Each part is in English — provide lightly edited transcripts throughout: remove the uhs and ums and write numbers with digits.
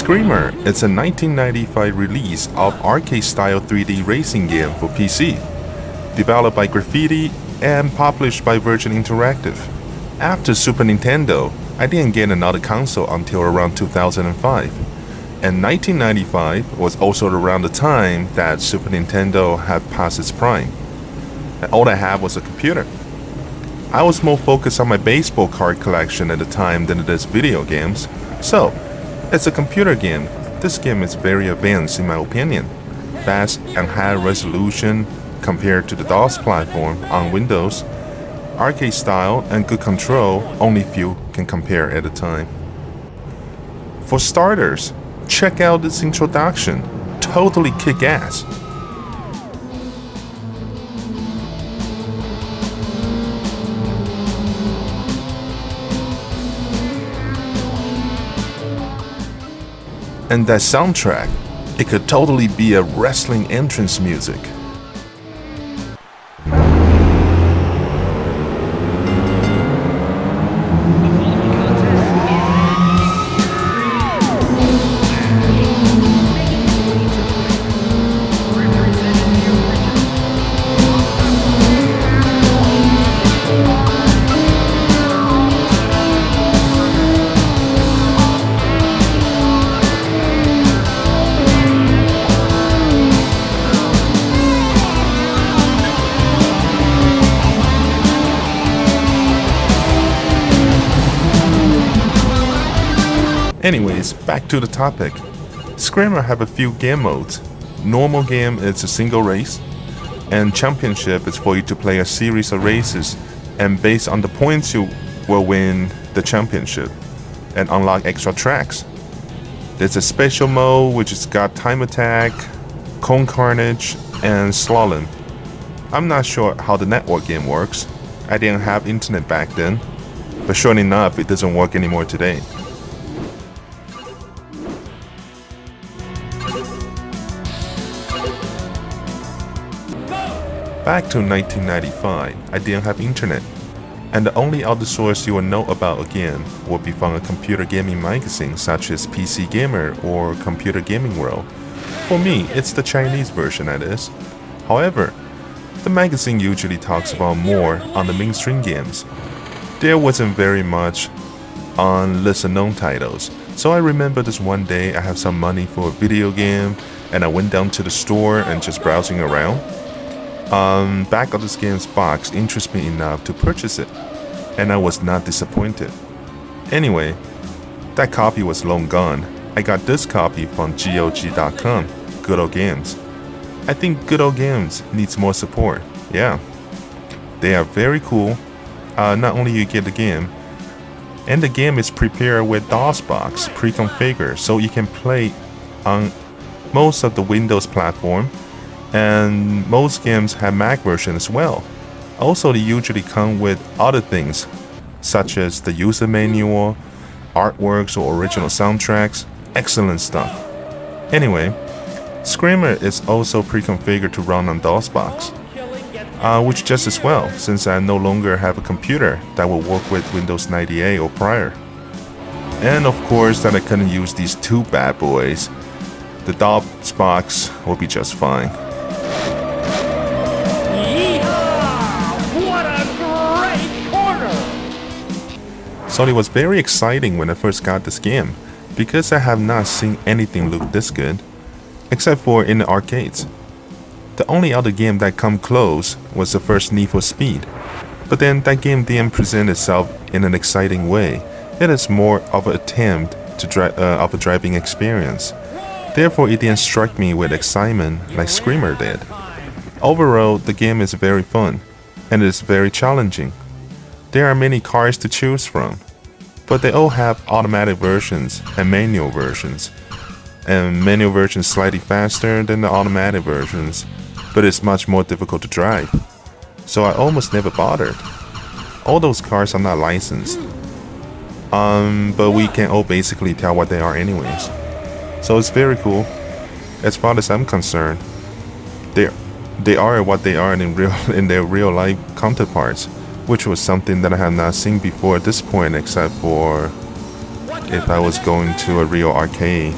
Screamer is a 1995 release of arcade-style 3D racing game for PC, developed by Graffiti and published by Virgin Interactive. After Super Nintendo, I didn't get another console until around 2005, and 1995 was also around the time that Super Nintendo had passed its prime, and all I had was a computer. I was more focused on my baseball card collection at the time than it is video games, so it's a computer game. This game is very advanced in my opinion, fast and high resolution compared to the DOS platform on Windows, arcade style and good control only few can compare at the time. For starters, check out this introduction, totally kick-ass. And that soundtrack, it could totally be a wrestling entrance music. Anyways, back to the topic. Screamer have a few game modes. Normal game is a single race, and championship is for you to play a series of races, and based on the points you will win the championship and unlock extra tracks. There's a special mode which has got time attack, cone carnage, and slalom. I'm not sure how the network game works. I didn't have internet back then, but sure enough it doesn't work anymore today. Back to 1995, I didn't have internet, and the only other source you will know about again would be from a computer gaming magazine such as PC Gamer or Computer Gaming World. For me, it's the Chinese version that is. However, the magazine usually talks about more on the mainstream games. There wasn't very much on lesser-known titles, so I remember this one day I had some money for a video game, and I went down to the store and just browsing around. Back of this game's box interested me enough to purchase it, and I was not disappointed. Anyway, that copy was long gone. I got this copy from GOG.com, Good Old Games. I think Good Old Games needs more support. Yeah, they are very cool. Not only you get the game, and the game is prepared with DOSBox pre-configured, so you can play on most of the Windows platform. And most games have Mac version as well. Also, they usually come with other things, such as the user manual, artworks or original soundtracks. Excellent stuff. Anyway, Screamer is also pre-configured to run on DOSBox, which just as well, since I no longer have a computer that will work with Windows 98 or prior. And of course that I couldn't use these two bad boys. The DOSBox will be just fine. So it was very exciting when I first got this game, because I have not seen anything look this good, except for in the arcades. The only other game that come close was the first Need for Speed, but then that game didn't present itself in an exciting way. It is more of an attempt of a driving experience. Therefore, it didn't strike me with excitement like Screamer did. Overall, the game is very fun, and it is very challenging. There are many cars to choose from, but they all have automatic versions and manual versions. And manual versions slightly faster than the automatic versions, but it's much more difficult to drive. So I almost never bothered. All those cars are not licensed. But we can all basically tell what they are anyways. So it's very cool. As far as I'm concerned, they are what they are in their real life counterparts, which was something that I had not seen before at this point, except for if I was going to a real arcade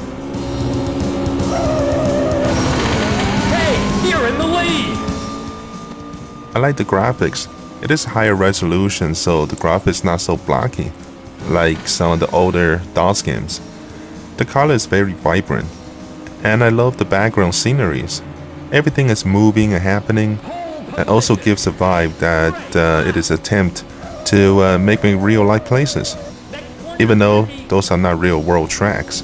I like the graphics. It is higher resolution, so the graphics not so blocky, like some of the older DOS games. The color is very vibrant, and I love the background sceneries. Everything is moving and happening, and also gives a vibe that it is an attempt to make me real-life places, even though those are not real-world tracks.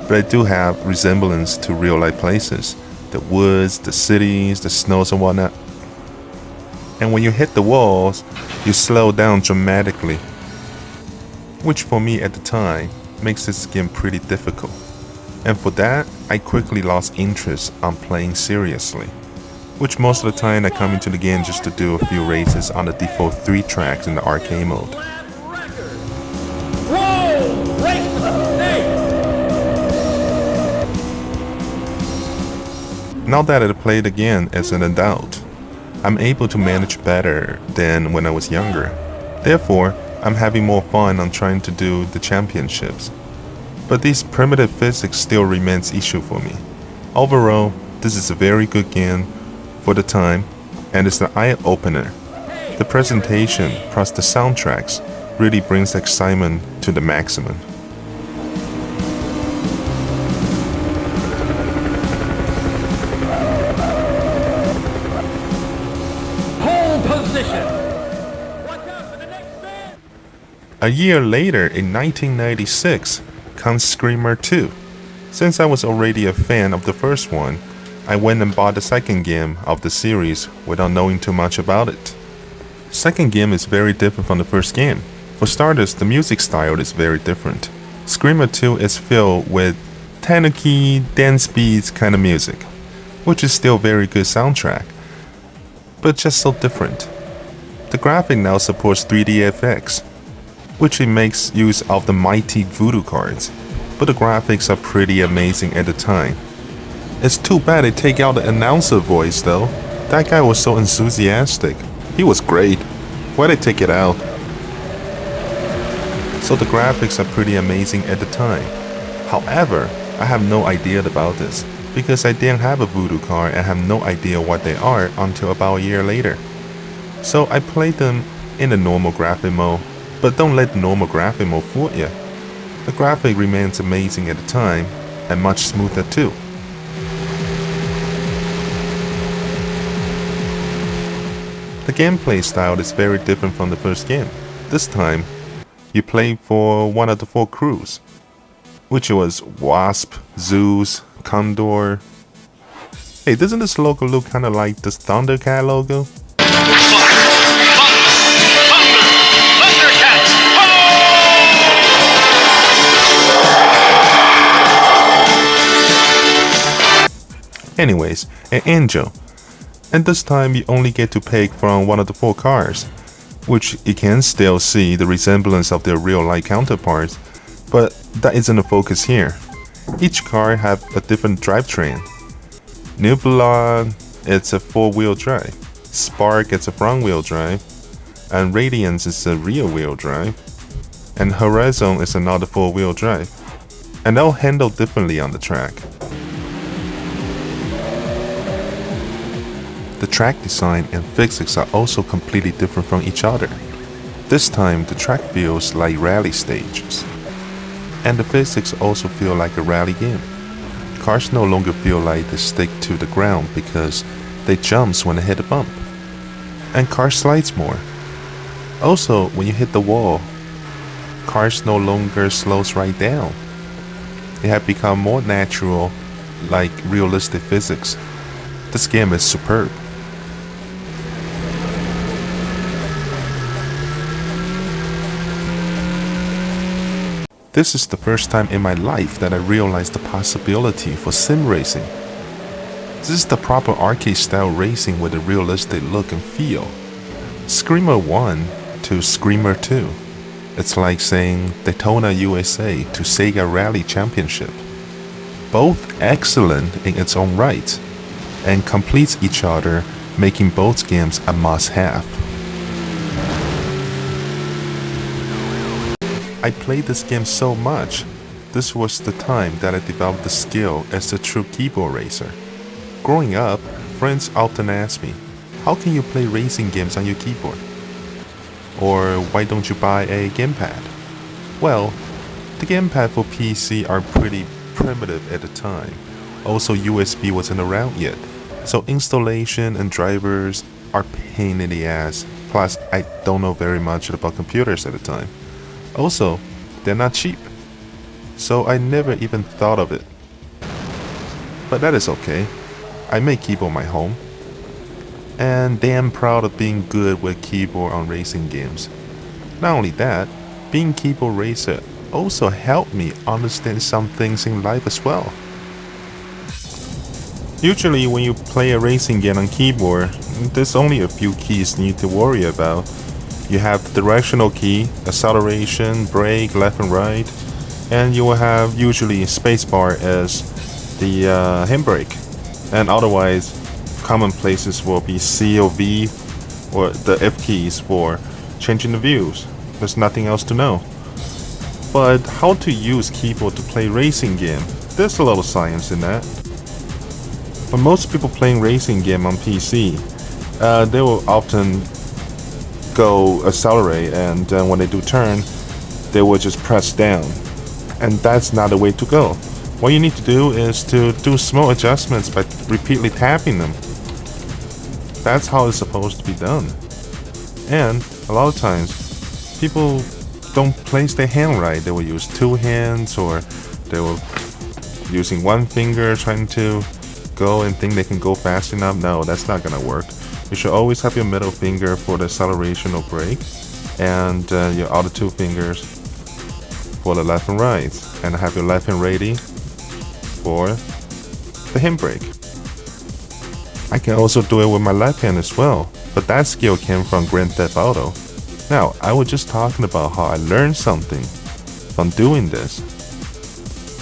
But I do have resemblance to real-life places, the woods, the cities, the snows and whatnot. And when you hit the walls, you slow down dramatically, which for me at the time makes this game pretty difficult. And for that, I quickly lost interest on playing seriously, which most of the time I come into the game just to do a few races on the default 3 tracks in the arcade mode. Now that I played again as an adult, I'm able to manage better than when I was younger. Therefore, I'm having more fun on trying to do the championships. But these primitive physics still remains issue for me. Overall, this is a very good game for the time, and it's an eye-opener. The presentation plus the soundtracks really brings excitement to the maximum. A year later, in 1996, comes Screamer 2. Since I was already a fan of the first one, I went and bought the second game of the series without knowing too much about it. Second game is very different from the first game. For starters, the music style is very different. Screamer 2 is filled with tanuki, dance beats kind of music, which is still very good soundtrack, but just so different. The graphic now supports 3D FX, which it makes use of the mighty voodoo cards, but the graphics are pretty amazing at the time. It's too bad they take out the announcer voice though. That guy was so enthusiastic. He was great. Why'd they take it out? So the graphics are pretty amazing at the time. However, I have no idea about this, because I didn't have a voodoo card and have no idea what they are until about a year later. So I played them in the normal graphic mode, but don't let the normal graphic mode fool you. The graphic remains amazing at the time, and much smoother too. The gameplay style is very different from the first game. This time, you play for one of the 4 crews, which was Wasp, Zeus, Condor. Hey, doesn't this logo look kinda like this Thundercat logo? Anyways, an angel. And this time you only get to pick from one of the 4 cars, which you can still see the resemblance of their real-life counterparts, but that isn't the focus here. Each car have a different drivetrain. Nebula, it's a 4-wheel drive. Spark, it's a front-wheel drive. And Radiance is a rear-wheel drive. And Horizon is another 4-wheel drive. And they'll handle differently on the track. The track design and physics are also completely different from each other. This time, the track feels like rally stages. And the physics also feel like a rally game. Cars no longer feel like they stick to the ground because they jumps when they hit a bump. And cars slides more. Also, when you hit the wall, cars no longer slows right down. They have become more natural, like realistic physics. This game is superb. This is the first time in my life that I realized the possibility for sim racing. This is the proper arcade style racing with a realistic look and feel. Screamer 1 to Screamer 2. It's like saying Daytona USA to Sega Rally Championship. Both excellent in its own right, and completes each other, making both games a must-have. I played this game so much. This was the time that I developed the skill as a true keyboard racer. Growing up, friends often asked me, How can you play racing games on your keyboard? Or why don't you buy a gamepad? Well, the gamepad for PC are pretty primitive at the time. Also, USB wasn't around yet, so installation and drivers are pain in the ass. Plus, I don't know very much about computers at the time. Also, they're not cheap, so I never even thought of it. But that is okay. I make keyboard my home, and damn proud of being good with keyboard on racing games. Not only that, being keyboard racer also helped me understand some things in life as well. Usually when you play a racing game on keyboard, there's only a few keys you need to worry about. You have the directional key, acceleration, brake, left and right, and you will have usually spacebar as the handbrake. And otherwise, common places will be C or V or the F keys for changing the views. There's nothing else to know. But how to use keyboard to play racing game? There's a lot of science in that. For most people playing racing game on PC, they will often go accelerate, and then when they do turn, they will just press down. And that's not the way to go. What you need to do is to do small adjustments by repeatedly tapping them. That's how it's supposed to be done. And a lot of times, people don't place their hand right. They will use two hands, or they will using one finger trying to go and think they can go fast enough. No, that's not gonna work. You should always have your middle finger for the acceleration or brake, and your other two fingers for the left and right, and have your left hand ready for the handbrake. I can also do it with my left hand as well, but that skill came from Grand Theft Auto. Now, I was just talking about how I learned something from doing this.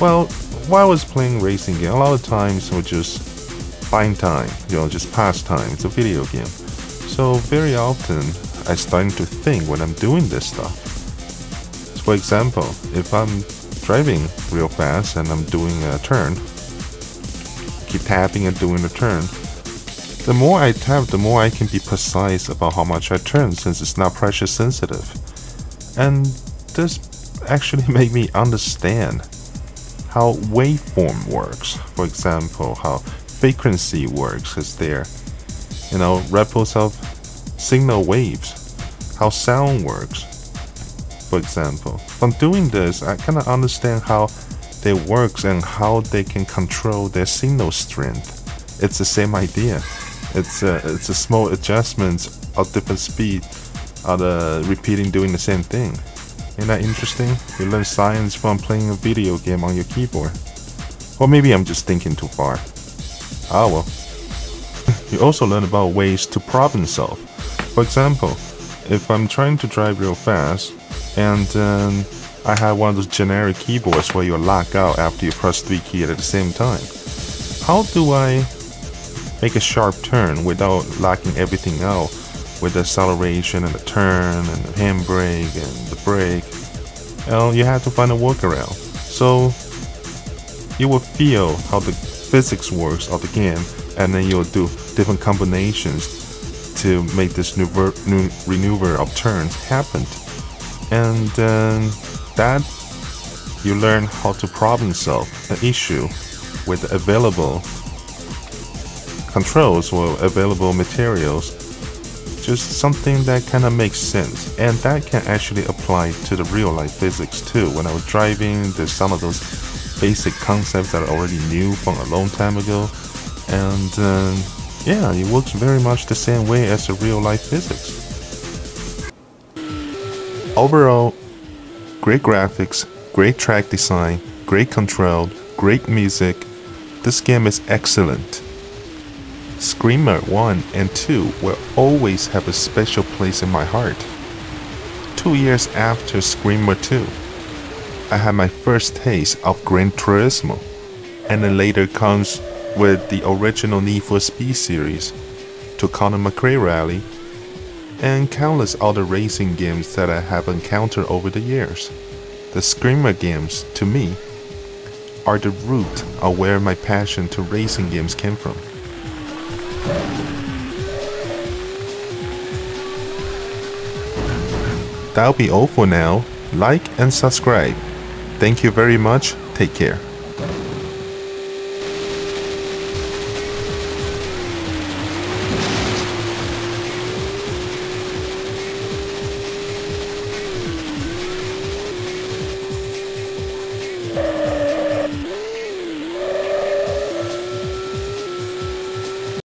Well, while I was playing racing game, a lot of times I would just find time, just pass time. It's a video game. So very often, I started to think when I'm doing this stuff. So for example, if I'm driving real fast and I'm doing a turn, keep tapping and doing the turn, the more I tap, the more I can be precise about how much I turn, since it's not pressure sensitive. And this actually made me understand how waveform works. For example, how frequency works, because they're, ripples of signal waves. How sound works, for example. From doing this, I kind of understand how they works and how they can control their signal strength. It's the same idea. It's a small adjustments of different speed of repeating doing the same thing. Isn't that interesting? You learn science from playing a video game on your keyboard. Or maybe I'm just thinking too far. Ah well. You also learn about ways to problem solve. For example, if I'm trying to drive real fast, and I have one of those generic keyboards where you lock out after you press 3 keys at the same time. How do I make a sharp turn without locking everything out with the acceleration and the turn and the handbrake and the brake? Well, you have to find a workaround. So you will feel how the physics works of the game, and then you'll do different combinations to make this new maneuver of turns happen. And that you learn how to problem solve an issue with the available controls or available materials. Just something that kind of makes sense, and that can actually apply to the real life physics too. When I was driving, there's some of those basic concepts that I already knew from a long time ago, and yeah, it works very much the same way as the real life physics. Overall, great graphics, great track design, great control, great music. This game is excellent. Screamer 1 and 2 will always have a special place in my heart. 2 years after Screamer 2, I had my first taste of Gran Turismo, and then later comes with the original Need for Speed series, to Colin McRae Rally, and countless other racing games that I have encountered over the years. The Screamer games, to me, are the root of where my passion to racing games came from. that'll be all for now. Like and subscribe. Thank you very much. Take care.